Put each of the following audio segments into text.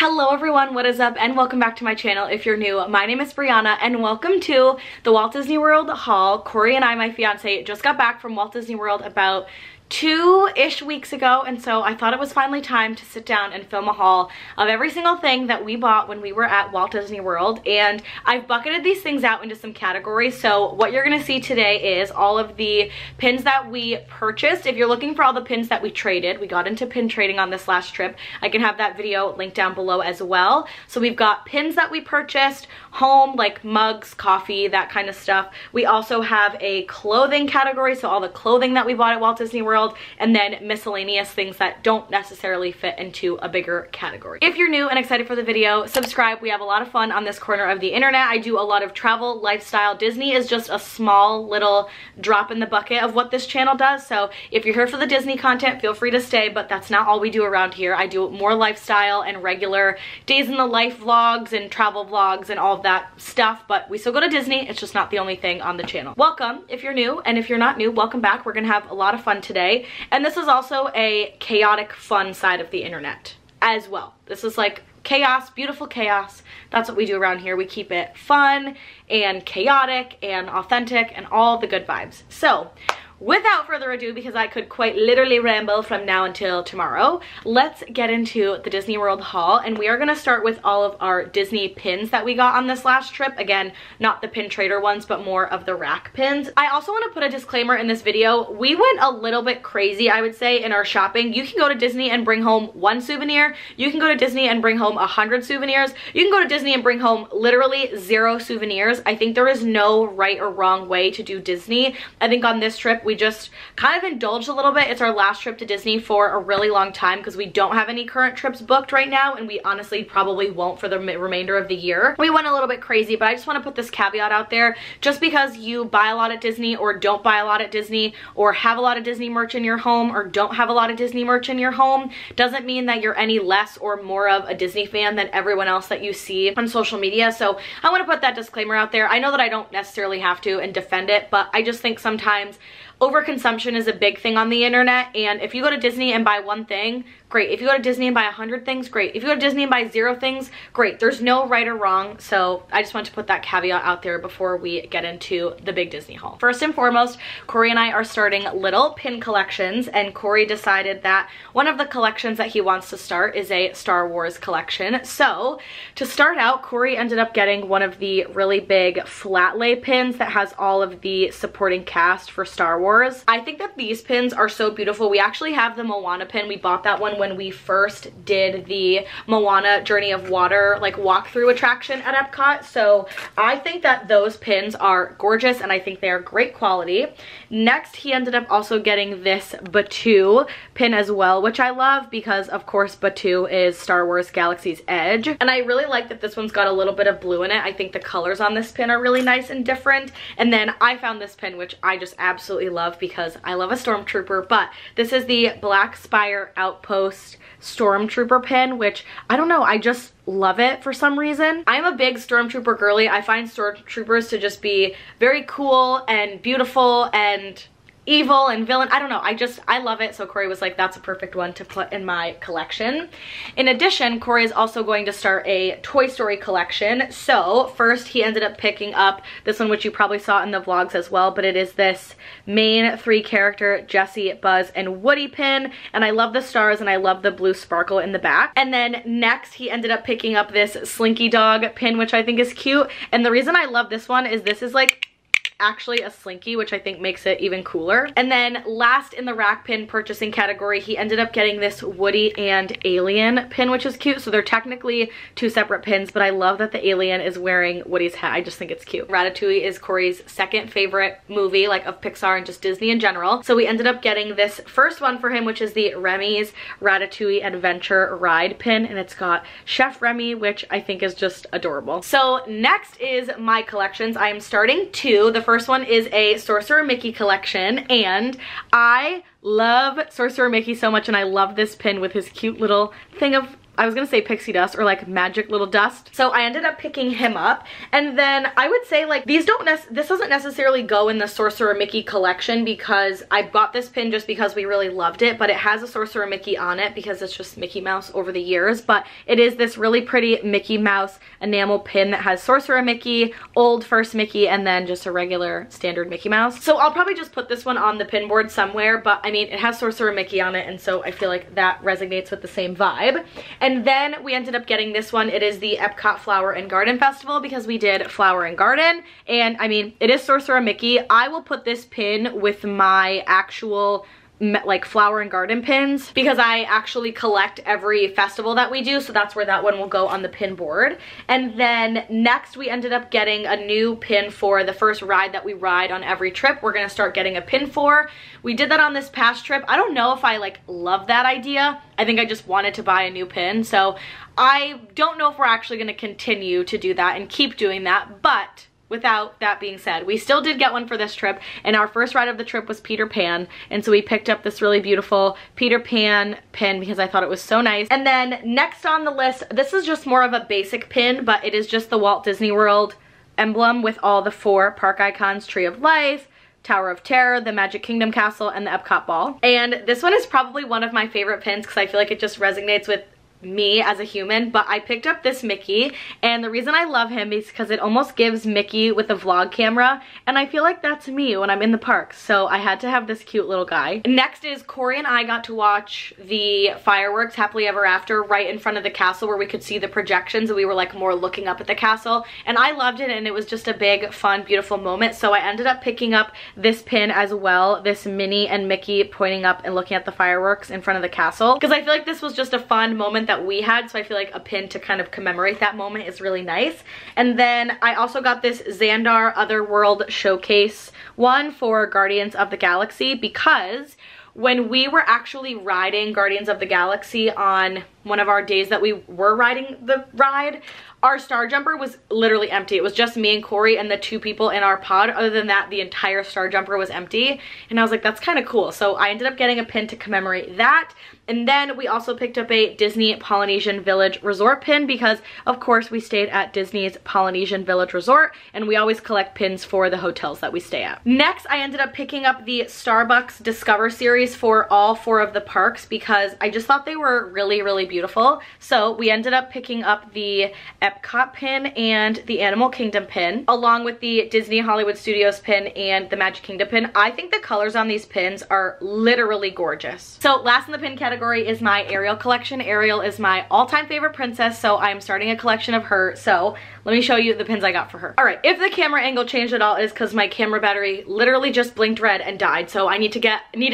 Hello everyone, what is up, and welcome back to my channel if you're new. My name is Brianna and welcome to the Walt Disney World haul. Corey and I, my fiance, just got back from Walt Disney World about 2-ish weeks ago, and so I thought it was finally time to sit down and film a haul of every single thing that we bought when we were at Walt Disney World. And I've bucketed these things out into some categories. So what you're gonna see today is all of the pins that we purchased. If you're looking for all the pins that we traded, we got into pin trading on this last trip. I can have that video linked down below as well. So we've got pins that we purchased, home, like mugs, coffee, that kind of stuff. We also have a clothing category, so all the clothing that we bought at Walt Disney World, and then miscellaneous things that don't necessarily fit into a bigger category. If you're new and excited for the video, subscribe. We have a lot of fun on this corner of the internet. I do a lot of travel, lifestyle. Disney is just a small little drop in the bucket of what this channel does. So if you're here for the Disney content, feel free to stay, but that's not all we do around here. I do more lifestyle and regular days in the life vlogs and travel vlogs and all of that stuff, but we still go to Disney. It's just not the only thing on the channel. Welcome if you're new, and if you're not new, welcome back. We're gonna have a lot of fun today. And this is also a chaotic, fun side of the internet as well. This is like chaos, beautiful chaos. That's what we do around here. We keep it fun and chaotic and authentic and all the good vibes. So without further ado, because I could quite literally ramble from now until tomorrow, let's get into the Disney World haul. And we are going to start with all of our Disney pins that we got on this last trip. Again, not the pin trader ones, but more of the rack pins. I also want to put a disclaimer in this video. We went a little bit crazy, I would say, in our shopping. You can go to Disney and bring home one souvenir. You can go to Disney and bring home 100 souvenirs. You can go to Disney and bring home literally 0 souvenirs. I think there is no right or wrong way to do Disney. I think on this trip, we just kind of indulged a little bit. It's our last trip to Disney for a really long time because we don't have any current trips booked right now, and we honestly probably won't for the remainder of the year. We went a little bit crazy, but I just want to put this caveat out there. Just because you buy a lot at Disney or don't buy a lot at Disney, or have a lot of Disney merch in your home or don't have a lot of Disney merch in your home, doesn't mean that you're any less or more of a Disney fan than everyone else that you see on social media. So I want to put that disclaimer out there. I know that I don't necessarily have to and defend it, but I just think sometimes overconsumption is a big thing on the internet, and if you go to Disney and buy one thing, great. If you go to Disney and buy 100 things, great. If you go to Disney and buy 0 things, great. There's no right or wrong, so I just want to put that caveat out there before we get into the big Disney haul. First and foremost, Corey and I are starting little pin collections, and Corey decided that one of the collections that he wants to start is a Star Wars collection. So to start out, Corey ended up getting one of the really big flat lay pins that has all of the supporting cast for Star Wars. I think that these pins are so beautiful. We actually have the Moana pin. We bought that one when we first did the Moana Journey of Water like walkthrough attraction at Epcot. So I think that those pins are gorgeous, and I think they are great quality. Next, he ended up also getting this Batuu pin as well, which I love because of course Batuu is Star Wars Galaxy's Edge. And I really like that this one's got a little bit of blue in it. I think the colors on this pin are really nice and different. And then I found this pin, which I just absolutely love because I love a stormtrooper, but this is the Black Spire Outpost Stormtrooper pin, which I don't know, I just love it for some reason. I'm a big Stormtrooper girly. I find Stormtroopers to just be very cool and beautiful and evil and villain. I don't know, I love it. So Corey was like, that's a perfect one to put in my collection. In addition, Corey is also going to start a Toy Story collection. So first he ended up picking up this one, which you probably saw in the vlogs as well, but it is this main 3 character Jessie, Buzz, and Woody pin. And I love the stars and I love the blue sparkle in the back. And then next he ended up picking up this Slinky Dog pin, which I think is cute. And the reason I love this one is this is like actually a Slinky, which I think makes it even cooler. And then last in the rack pin purchasing category, he ended up getting this Woody and Alien pin, which is cute. So they're technically 2 separate pins, but I love that the alien is wearing Woody's hat. I just think it's cute. Ratatouille is Corey's second favorite movie, like of Pixar and just Disney in general. So we ended up getting this first one for him, which is the Remy's Ratatouille Adventure Ride pin, and it's got Chef Remy, which I think is just adorable. So next is my collections. I am starting 2. The first one is a Sorcerer Mickey collection, and I love Sorcerer Mickey so much, and I love this pin with his cute little thing of I was gonna say pixie dust or like magic little dust. So I ended up picking him up. And then I would say like this doesn't necessarily go in the Sorcerer Mickey collection because I bought this pin just because we really loved it, but it has a Sorcerer Mickey on it because it's just Mickey Mouse over the years. But it is this really pretty Mickey Mouse enamel pin that has Sorcerer Mickey, old first Mickey, and then just a regular standard Mickey Mouse. So I'll probably just put this one on the pin board somewhere, but I mean, it has Sorcerer Mickey on it, and so I feel like that resonates with the same vibe. And then we ended up getting this one. It is the Epcot Flower and Garden Festival because we did Flower and Garden. And I mean, it is Sorcerer Mickey. I will put this pin with my actual like flower and garden pins because I actually collect every festival that we do, so that's where that one will go on the pin board. And then next we ended up getting a new pin for the first ride that we ride on every trip. We're gonna start getting a pin for. We did that on this past trip. I don't know if I like love that idea. I think I just wanted to buy a new pin, so I don't know if we're actually gonna continue to do that and keep doing that. But without that being said, we still did get one for this trip, and our first ride of the trip was Peter Pan, and so we picked up this really beautiful Peter Pan pin because I thought it was so nice. And then next on the list, this is just more of a basic pin, but it is just the Walt Disney World emblem with all the 4 park icons: Tree of Life, Tower of Terror, the Magic Kingdom Castle, and the Epcot Ball. And this one is probably one of my favorite pins because I feel like it just resonates with me as a human. But I picked up this Mickey, and the reason I love him is because it almost gives Mickey with a vlog camera, and I feel like that's me when I'm in the park, so I had to have this cute little guy. Next is Corey and I got to watch the fireworks Happily Ever After right in front of the castle where we could see the projections, and we were like more looking up at the castle, and I loved it, and it was just a big, fun, beautiful moment. So I ended up picking up this pin as well, this Minnie and Mickey pointing up and looking at the fireworks in front of the castle, because I feel like this was just a fun moment that we had, so I feel like a pin to kind of commemorate that moment is really nice. And then I also got this Xandar Otherworld Showcase one for Guardians of the Galaxy because when we were actually riding Guardians of the Galaxy on one of our days that we were riding the ride, our Star Jumper was literally empty. It was just me and Corey and the 2 people in our pod. Other than that, the entire Star Jumper was empty. And I was like, that's kind of cool. So I ended up getting a pin to commemorate that. And then we also picked up a Disney Polynesian Village Resort pin because, of course, we stayed at Disney's Polynesian Village Resort, and we always collect pins for the hotels that we stay at. Next, I ended up picking up the Starbucks Discover series for all 4 of the parks because I just thought they were really, really beautiful. So we ended up picking up the Epcot pin and the Animal Kingdom pin, along with the Disney Hollywood Studios pin and the Magic Kingdom pin. I think the colors on these pins are literally gorgeous. So last in the pin category is my Ariel collection. Ariel is my all-time favorite princess, so I'm starting a collection of her. So let me show you the pins I got for her. All right, if the camera angle changed at all, it is because my camera battery literally just blinked red and died, so I needed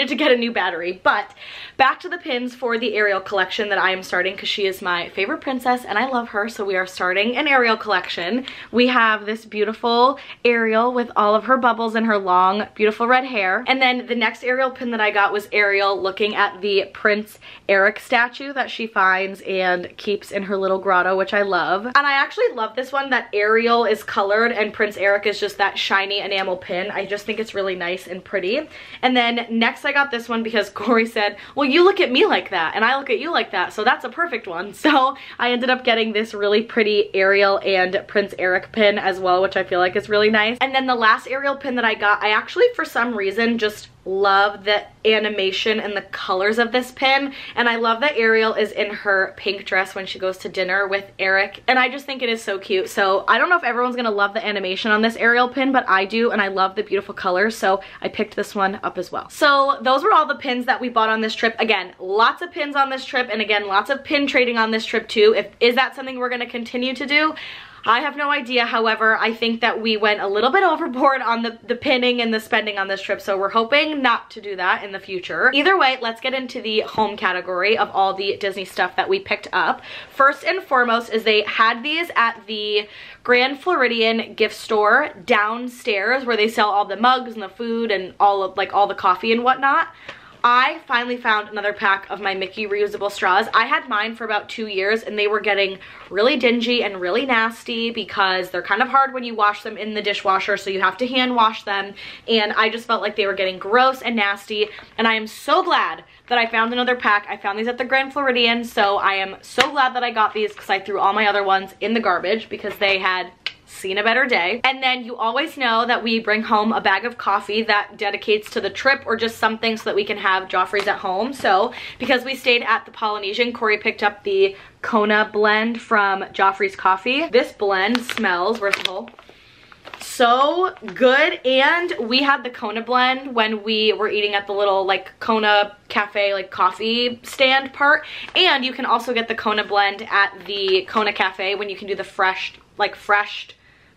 to get a new battery. But back to the pins for the Ariel collection that I am starting because she is my favorite princess and I love her, so we are starting an Ariel collection. We have this beautiful Ariel with all of her bubbles and her long, beautiful red hair. And then the next Ariel pin that I got was Ariel looking at the Prince Eric statue that she finds and keeps in her little grotto, which I love. And I actually love this one that Ariel is colored and Prince Eric is just that shiny enamel pin. I just think it's really nice and pretty. And then next I got this one because Corey said, well, you look at me like that and I look at you like that, so that's a perfect one. So I ended up getting this really pretty Ariel and Prince Eric pin as well, which I feel like is really nice. And then the last Ariel pin that I got, I actually for some reason just love the animation and the colors of this pin, and I love that Ariel is in her pink dress when she goes to dinner with Eric, and I just think it is so cute. So I don't know if everyone's gonna love the animation on this Ariel pin, but I do, and I love the beautiful colors, so I picked this one up as well. So those were all the pins that we bought on this trip. Again, lots of pins on this trip, and again, lots of pin trading on this trip too. Is that something we're gonna continue to do? I have no idea. However, I think that we went a little bit overboard on the pinning and the spending on this trip, so we're hoping not to do that in the future. Either way, let's get into the home category of all the Disney stuff that we picked up. First and foremost is they had these at the Grand Floridian gift store downstairs where they sell all the mugs and the food and all the coffee and whatnot. I finally found another pack of my Mickey reusable straws. I had mine for about 2 years and they were getting really dingy and really nasty because they're kind of hard when you wash them in the dishwasher, so you have to hand wash them, and I just felt like they were getting gross and nasty, and I am so glad that I found another pack. I found these at the Grand Floridian, so I am so glad that I got these because I threw all my other ones in the garbage because they had seen a better day. And then you always know that we bring home a bag of coffee that dedicates to the trip or just something so that we can have Joffrey's at home. So because we stayed at the Polynesian, Corey picked up the Kona blend from Joffrey's Coffee. This blend smells, where's the hole? So good. And we had the Kona blend when we were eating at the little like Kona cafe like coffee stand part, and you can also get the Kona blend at the Kona cafe when you can do the fresh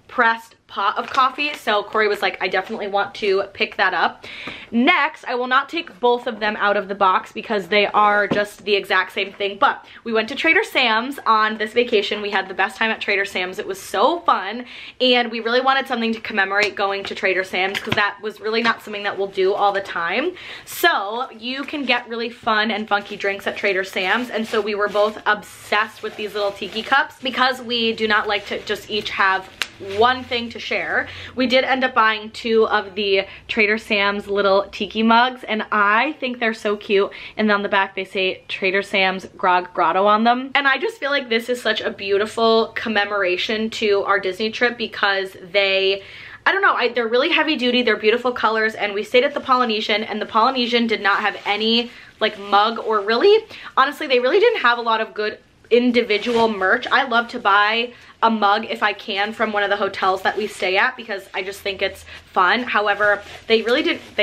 pressed pot of coffee. So Corey was like, I definitely want to pick that up. Next, I will not take both of them out of the box because they are just the exact same thing, but we went to Trader Sam's on this vacation. We had the best time at Trader Sam's. It was so fun, and we really wanted something to commemorate going to Trader Sam's because that was really not something that we'll do all the time. So you can get really fun and funky drinks at Trader Sam's, and so we were both obsessed with these little tiki cups because we do not like to just each have one thing to share. We did end up buying 2 of the Trader Sam's little tiki mugs, and I think they're so cute, and on the back they say Trader Sam's Grog Grotto on them, and I just feel like this is such a beautiful commemoration to our Disney trip because they, I don't know, they're really heavy duty, they're beautiful colors, and we stayed at the Polynesian, and the Polynesian did not have any like mug, or really, honestly, they really didn't have a lot of good individual merch. I love to buy a mug if I can from one of the hotels that we stay at because I just think it's fun. However, they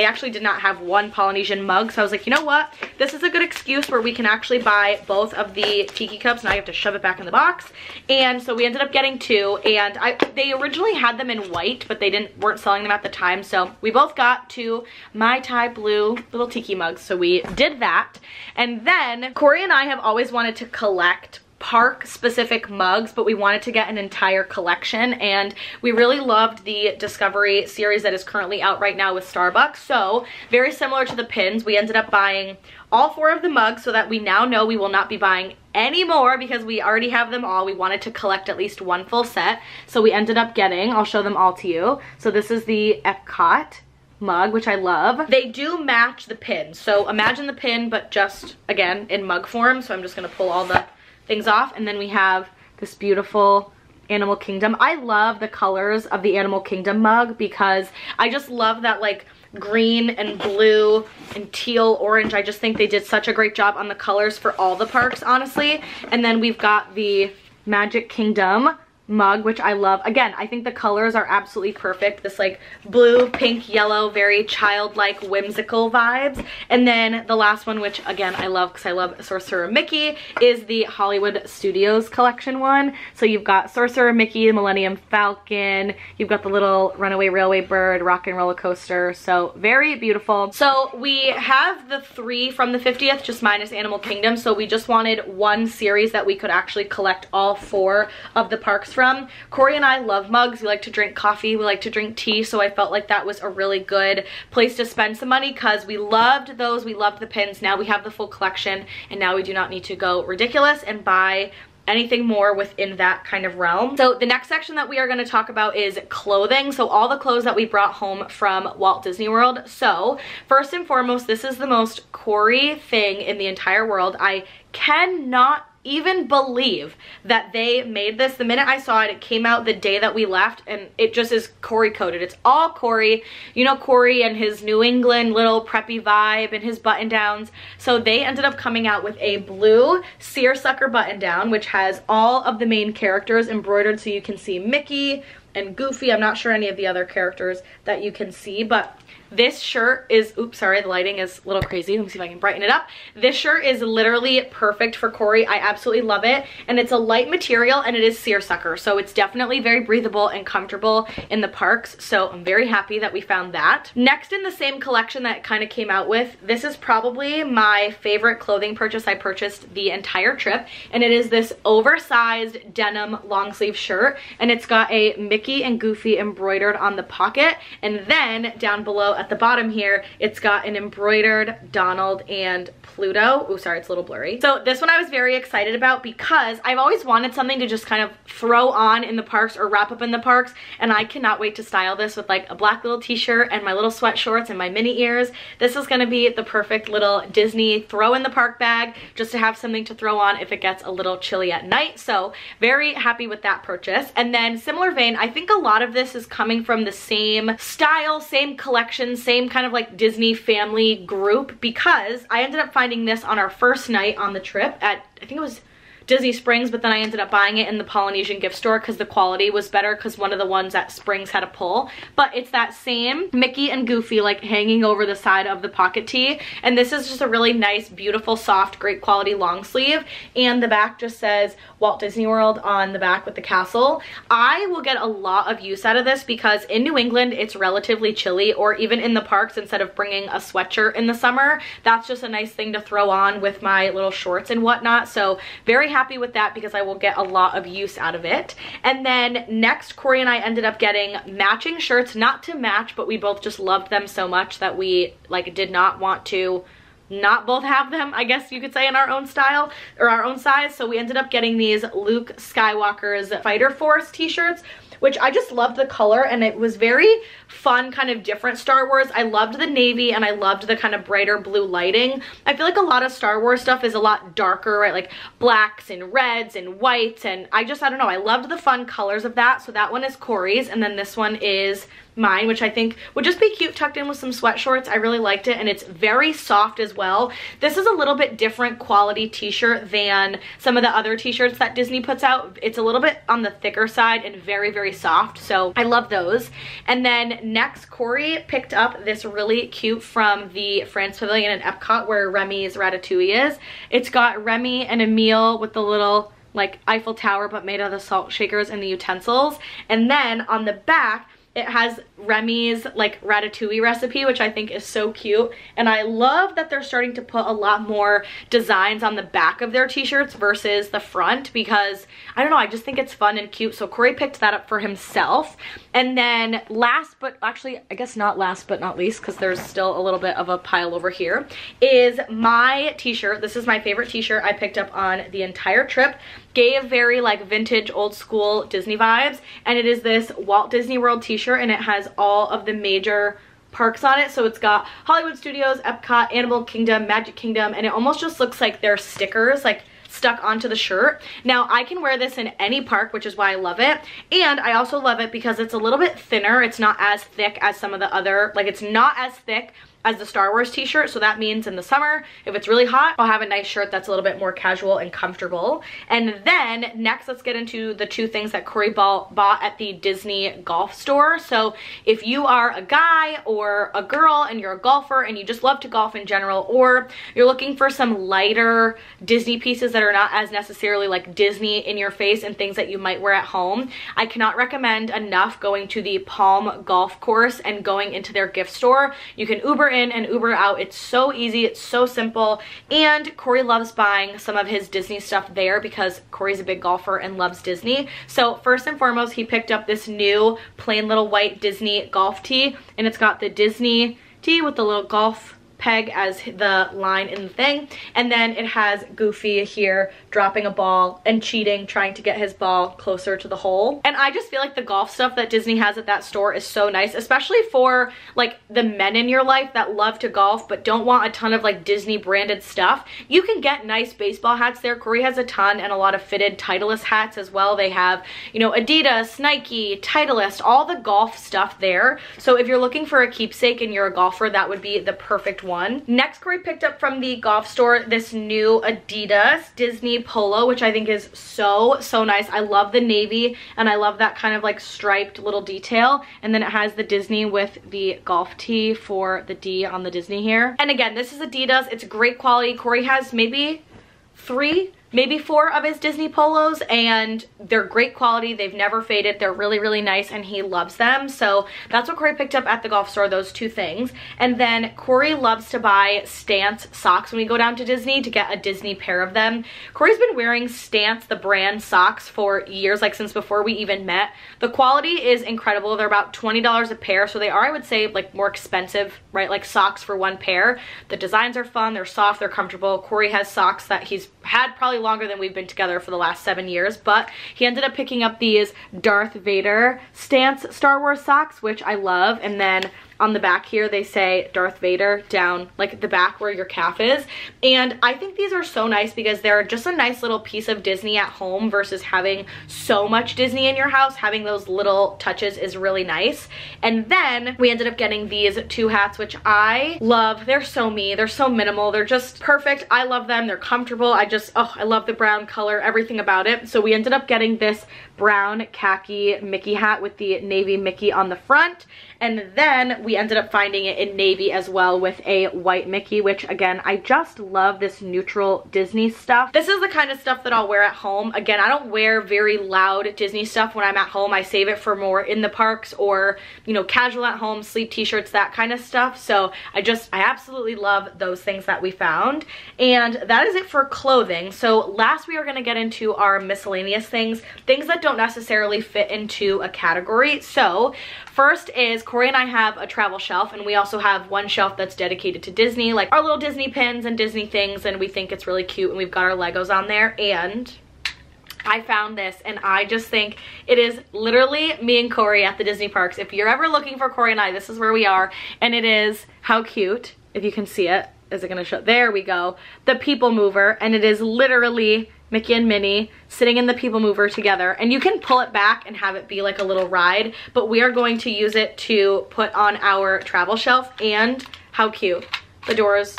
actually did not have one Polynesian mug, so I was like, you know what, this is a good excuse where we can actually buy both of the tiki cups. Now I have to shove it back in the box, and so we ended up getting 2, and they originally had them in white, but they weren't selling them at the time, so we both got 2 Mai Tai blue little tiki mugs, so we did that. And then Corey and I have always wanted to collect park specific mugs, but we wanted to get an entire collection, and we really loved the Discovery series that is currently out right now with Starbucks. So very similar to the pins, we ended up buying all 4 of the mugs so that we now know we will not be buying any more because we already have them all. We wanted to collect at least 1 full set, so we ended up getting, I'll show them all to you. So this is the Epcot mug, which I love. They do match the pin, so imagine the pin but just again in mug form. So I'm just gonna pull all the things off, and then we have this beautiful Animal Kingdom. I love the colors of the Animal Kingdom mug because I just love that like green and blue and teal orange. I just think they did such a great job on the colors for all the parks, honestly. And then we've got the Magic Kingdom mug, which I love. Again, I think the colors are absolutely perfect. This like blue, pink, yellow, very childlike, whimsical vibes. And then the last one, which again I love because I love Sorcerer Mickey, is the Hollywood Studios collection one. So you've got Sorcerer Mickey, the Millennium Falcon, you've got the little Runaway Railway Bird, Rock and Roller Coaster. So very beautiful. So we have the 3 from the 50th, just minus Animal Kingdom. So we just wanted one series that we could actually collect all 4 of the parks from. Corey and I love mugs. We like to drink coffee, we like to drink tea, so I felt like that was a really good place to spend some money because we loved those, we loved the pins. Now we have the full collection, and now we do not need to go ridiculous and buy anything more within that kind of realm. So the next section that we are going to talk about is clothing. So all the clothes that we brought home from Walt Disney World. So first and foremost, this is the most Corey thing in the entire world. I cannot even believe that they made this. The minute I saw it, it came out the day that we left, and it just is Corey coded. It's all Corey. You know Corey and his New England little preppy vibe and his button downs. So they ended up coming out with a blue seersucker button down, which has all of the main characters embroidered, so you can see Mickey and Goofy. I'm not sure any of the other characters that you can see, but this shirt is, oops, sorry, the lighting is a little crazy. Let me see if I can brighten it up. This shirt is literally perfect for Corey. I absolutely love it. And it's a light material, and it is seersucker. So it's definitely very breathable and comfortable in the parks. So I'm very happy that we found that. Next in the same collection that it kind of came out with, this is probably my favorite clothing purchase I purchased the entire trip. And it is this oversized denim long sleeve shirt. And it's got a Mickey Mickey and Goofy embroidered on the pocket, and then down below at the bottom here, it's got an embroidered Donald and Pluto. Oh, sorry, it's a little blurry. So this one I was very excited about because I've always wanted something to just kind of throw on in the parks or wrap up in the parks, and I cannot wait to style this with like a black little t-shirt and my little sweat shorts and my mini ears. This is gonna be the perfect little Disney throw in the park bag just to have something to throw on if it gets a little chilly at night. So very happy with that purchase. And then similar vein, I think a lot of this is coming from the same style, same collection, same kind of like Disney family group, because I ended up finding this on our first night on the trip at, I think it was Disney Springs, but then I ended up buying it in the Polynesian gift store because the quality was better, because one of the ones at Springs had a pull. But it's that same Mickey and Goofy like hanging over the side of the pocket tee, and this is just a really nice, beautiful, soft, great quality long sleeve, and the back just says Walt Disney World on the back with the castle. I will get a lot of use out of this because in New England it's relatively chilly, or even in the parks, instead of bringing a sweatshirt in the summer, that's just a nice thing to throw on with my little shorts and whatnot. So very happy with that because I will get a lot of use out of it. And then next, Corey and I ended up getting matching shirts, not to match, but we both just loved them so much that we like did not want to not both have them, I guess you could say, in our own style or our own size. So we ended up getting these Luke Skywalker's Fighter Force t-shirts, which I just loved the color, and it was very fun, kind of different Star Wars. I loved the navy and I loved the kind of brighter blue lighting. I feel like a lot of Star Wars stuff is a lot darker, right? Like blacks and reds and whites, and I don't know, I loved the fun colors of that. So that one is Corey's, and then this one is mine, which I think would just be cute tucked in with some sweat shorts. I really liked it, and it's very soft as well. This is a little bit different quality t-shirt than some of the other t-shirts that Disney puts out. It's a little bit on the thicker side and very, very soft, so I love those. And then next, Corey picked up this really cute from the France Pavilion in Epcot where Remy's Ratatouille is. It's got Remy and Emile with the little like Eiffel Tower but made out of the salt shakers and the utensils, and then on the back it has Remy's like ratatouille recipe, which I think is so cute. And I love that they're starting to put a lot more designs on the back of their t-shirts versus the front, because I don't know, I just think it's fun and cute. So Corey picked that up for himself. And then last, but actually I guess not last but not least, because there's still a little bit of a pile over here, is my t-shirt. This is my favorite t-shirt I picked up on the entire trip. Gave very like vintage old school Disney vibes, and it is this Walt Disney World t-shirt, and it has all of the major parks on it. So it's got Hollywood Studios, Epcot, Animal Kingdom, Magic Kingdom, and it almost just looks like they're stickers like stuck onto the shirt. Now I can wear this in any park, which is why I love it. And I also love it because it's a little bit thinner. It's not as thick as some of the other, like it's not as thick as the Star Wars t-shirt, so that means in the summer, if it's really hot, I'll have a nice shirt that's a little bit more casual and comfortable. And then next, let's get into the two things that Corey bought at the Disney golf store. So if you are a guy or a girl and you're a golfer and you just love to golf in general, or you're looking for some lighter Disney pieces that are not as necessarily like Disney in your face and things that you might wear at home, I cannot recommend enough going to the Palm Golf Course and going into their gift store. You can Uber in and Uber out. It's so easy, it's so simple, and Corey loves buying some of his Disney stuff there because Corey's a big golfer and loves Disney. So first and foremost, he picked up this new plain little white Disney golf tee, and it's got the Disney tee with the little golf peg as the line in the thing, and then it has Goofy here dropping a ball and cheating, trying to get his ball closer to the hole. And I just feel like the golf stuff that Disney has at that store is so nice, especially for like the men in your life that love to golf but don't want a ton of like Disney branded stuff. You can get nice baseball hats there. Corey has a ton, and a lot of fitted Titleist hats as well. They have, you know, Adidas, Nike, Titleist, all the golf stuff there. So if you're looking for a keepsake and you're a golfer, that would be the perfect one. Next, Corey picked up from the golf store this new Adidas Disney polo, which I think is so nice. I love the navy, and I love that kind of like striped little detail, and then it has the Disney with the golf tee for the D on the Disney here. And again, this is Adidas. It's great quality. Corey has maybe 3 maybe 4 of his Disney polos, and they're great quality. They've never faded. They're really, really nice, and he loves them. So that's what Corey picked up at the golf store, those 2 things. And then Corey loves to buy Stance socks when we go down to Disney, to get a Disney pair of them. Corey's been wearing Stance, the brand, socks for years, like since before we even met. The quality is incredible. They're about $20 a pair, so they are, I would say, like more expensive, right? Like socks for 1 pair. The designs are fun, they're soft, they're comfortable. Corey has socks that he's had probably longer than we've been together for the last 7 years, but he ended up picking up these Darth Vader Stance Star Wars socks, which I love. And then on the back here they say Darth Vader down like at the back where your calf is. And I think these are so nice because they're just a nice little piece of Disney at home versus having so much Disney in your house. Having those little touches is really nice. And then we ended up getting these 2 hats, which I love. They're so me, they're so minimal, they're just perfect. I love them, they're comfortable. I love the brown color, everything about it. So we ended up getting this brown khaki Mickey hat with the navy Mickey on the front. And then we ended up finding it in navy as well with a white Mickey, which again, I just love this neutral Disney stuff. This is the kind of stuff that I'll wear at home. Again, I don't wear very loud Disney stuff when I'm at home. I save it for more in the parks or, you know, casual at home, sleep t-shirts, that kind of stuff. So I absolutely love those things that we found. And that is it for clothing. So last we are gonna get into our miscellaneous things that don't necessarily fit into a category. So first is Corey and I have a travel shelf, and we also have 1 shelf that's dedicated to Disney, like our little Disney pins and Disney things, and we think it's really cute, and we've got our Legos on there. And I found this, and I just think it is literally me and Corey at the Disney parks. If you're ever looking for Corey and I, this is where we are. And it is, how cute, if you can see it. Is it gonna show? There we go. The People Mover, and it is literally Mickey and Minnie sitting in the People Mover together. And you can pull it back and have it be like a little ride, but we are going to use it to put on our travel shelf. And how cute. The doors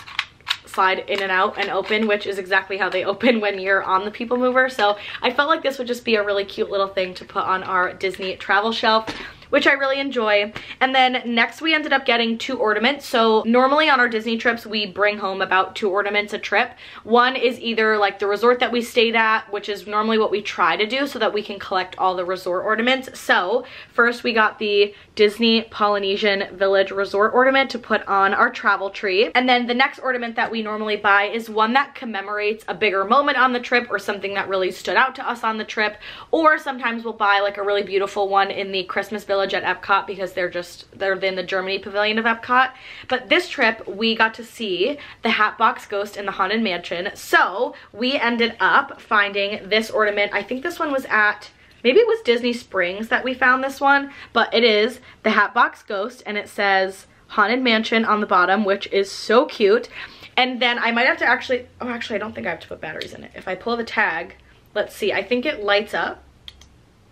slide in and out and open, which is exactly how they open when you're on the People Mover. So I felt like this would just be a really cute little thing to put on our Disney travel shelf, which I really enjoy. And then next we ended up getting 2 ornaments. So normally on our Disney trips, we bring home about 2 ornaments a trip. One is either like the resort that we stayed at, which is normally what we try to do so that we can collect all the resort ornaments. So first we got the Disney Polynesian Village Resort ornament to put on our travel tree. And then the next ornament that we normally buy is one that commemorates a bigger moment on the trip or something that really stood out to us on the trip. Or sometimes we'll buy like a really beautiful one in the Christmas Village at Epcot because they're in the Germany pavilion of Epcot. But this trip we got to see the Hatbox Ghost in the Haunted Mansion. So we ended up finding this ornament. I think this one was at, maybe it was Disney Springs that we found this one, but it is the Hatbox Ghost, and it says Haunted Mansion on the bottom, which is so cute. And then I might have to actually, oh, actually I don't think I have to put batteries in it. If I pull the tag, let's see, I think it lights up.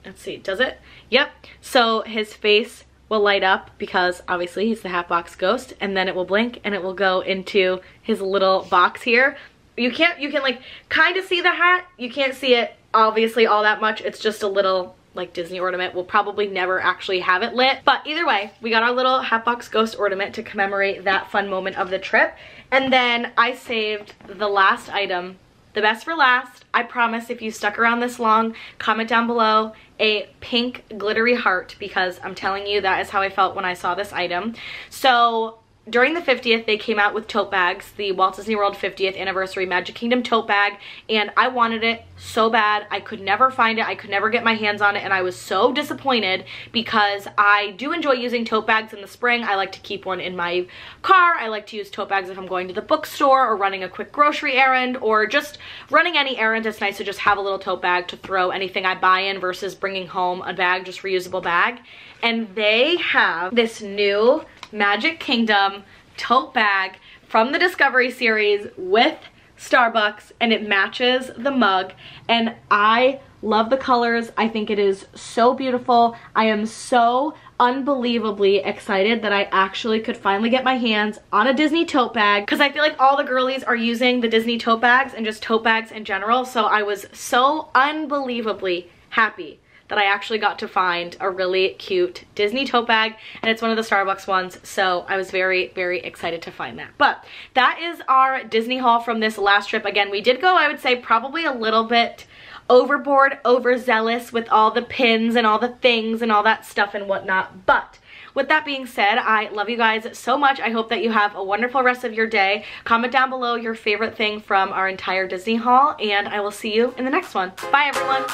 Let's see, does it? Yep. So his face will light up because obviously he's the Hatbox Ghost, and then it will blink and it will go into his little box here. You can like kind of see the hat. You can't see it obviously all that much. It's just a little like Disney ornament. We'll probably never actually have it lit, but either way, we got our little Hatbox Ghost ornament to commemorate that fun moment of the trip. And then I saved the last item, the best for last. I promise if you stuck around this long, comment down below a pink glittery heart, because I'm telling you that is how I felt when I saw this item. So during the 50th, they came out with tote bags, the Walt Disney World 50th Anniversary Magic Kingdom tote bag, and I wanted it so bad. I could never find it. I could never get my hands on it, and I was so disappointed because I do enjoy using tote bags in the spring. I like to keep one in my car. I like to use tote bags if I'm going to the bookstore or running a quick grocery errand or just running any errand. It's nice to just have a little tote bag to throw anything I buy in versus bringing home a bag, just reusable bag. And they have this new Magic Kingdom tote bag from the Discovery series with Starbucks, and it matches the mug, and I love the colors. I think it is so beautiful. I am so unbelievably excited that I actually could finally get my hands on a Disney tote bag, because I feel like all the girlies are using the Disney tote bags and just tote bags in general. So I was so unbelievably happy that I actually got to find a really cute Disney tote bag, and it's one of the Starbucks ones, so I was very, very excited to find that. But that is our Disney haul from this last trip. Again, we did go, I would say, probably a little bit overboard, overzealous with all the pins and all the things and all that stuff and whatnot, but with that being said, I love you guys so much. I hope that you have a wonderful rest of your day. Comment down below your favorite thing from our entire Disney haul, and I will see you in the next one. Bye, everyone.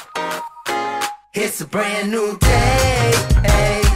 It's a brand new day.